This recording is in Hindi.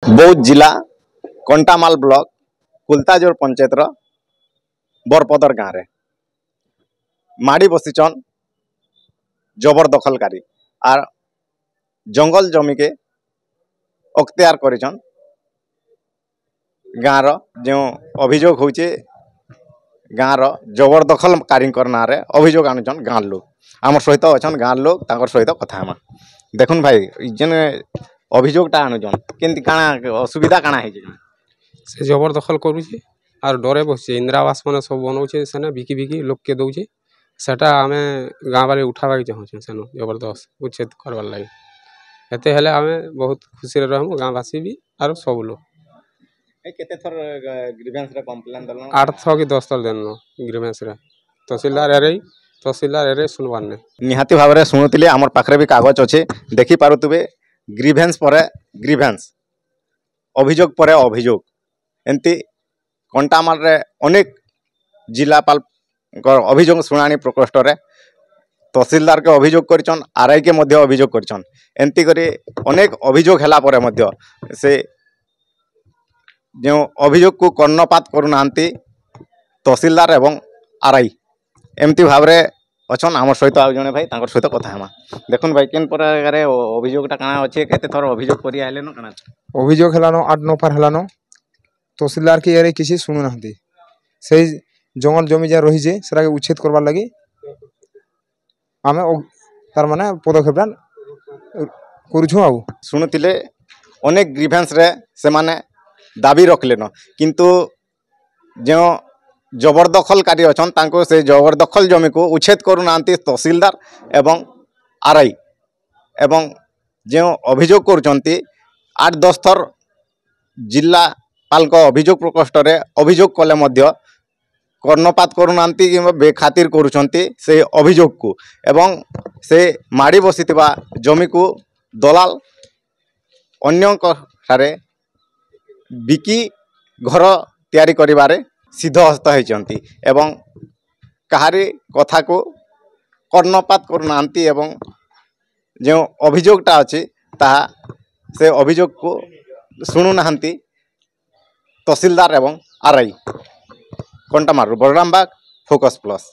बौद्ध जिला कंटामाल ब्लॉक कुलताजोर पंचायत बरपदर गाँव रे माड़ी बसीचन जबरदखलकारी आर जंगल जमी के अख्तियार करिचन गाँव जो अभियोग होचे गाँव जबरदखलकारी ना रे अभियोग आणुचन गाँव लोग आम सहित अच्छा गाँव लोग तांकर सहित कथा हमा देखुन भाई जेन अभियोगटा आणुचन केंती काना असुविधा काना है से जबरदखल करुचे आर डरे बसचे इंदिरा आवास मैंने सब बनाऊे सेने बिकी बिकी लोक के दौचे सेटा आम गाँव वाले उठावा चाहूँ सेन जबरदस्त उच्छेद करवार लगे एते हेले आम बहुत खुशी रहमु गाँववासी भी आर सब लोग केते थर ग्रीवेंस रे कंप्लेन दलन 8 कि 10 थर देन ग्रीवेंस रे तहसीलदार एरे सुनवार ने निहाती भाव में शुणुली आमर पाखरे भी कागज अच्छे देखी पारुतबे ग्रीवेंस परे ग्रीवेंस अभियोग परे अभियोग एमती कंटामाल रे अनेक जिलापाल अभियोग शुणाणी प्रकोष्ठ रे तहसीलदार के अभियोग करछन आरआई के मध्य अभियोग करछन एमती करी अनेक अभियोग हैला परे मध्य से जो अभियोग को कर्णपात करूनांती तहसीलदार एवं आरआई एमती भाव में अच्छन आम सहित आउ जने भाई तांकर सहित कथा हमा देखुन भाई केन प्रकार अभियोगटा काना अच्छे केते थर अभियोग करिया हेले न काना अभियोग हेलानो 8-9 पार हेलानो तहसीलदार के एरे किसी सुनु नाहंती से जंगल जमी जा रही जे सेरा के उच्छेद करबार लागि आमे तार माने पदक्षेपटा करूछु आउ सुनुतिले अनेक ग्रीवेंस रे से माने दाबी रखलेन किंतु जो जबरदखलकारी अच्छन तांको से जबरदखल जमी को उच्छेद करूनांती तहसीलदार एवं आरआई एवं जो अभियोग करुचंती 8-10 थर जिलापाल अभियोग प्रकोष्ठ रे अभियोग कले मध्य कर्णपात करूनांती कि बेखातिर करुचंती से अभियोग को एवं से माड़ी बसीथिबा जमी को दलाल अन्य ठारे बिकी घर तैयारी करिबारे सिद्धहस्त होती एवं कहारी कथा को कर्णपात करूनांती एवं जो अभियोगटा अच्छी ताहा से अभियोग को शुणु नाहंती तहसीलदार एवं आरआई कंटामाल बलराम बाग फोकस प्लस।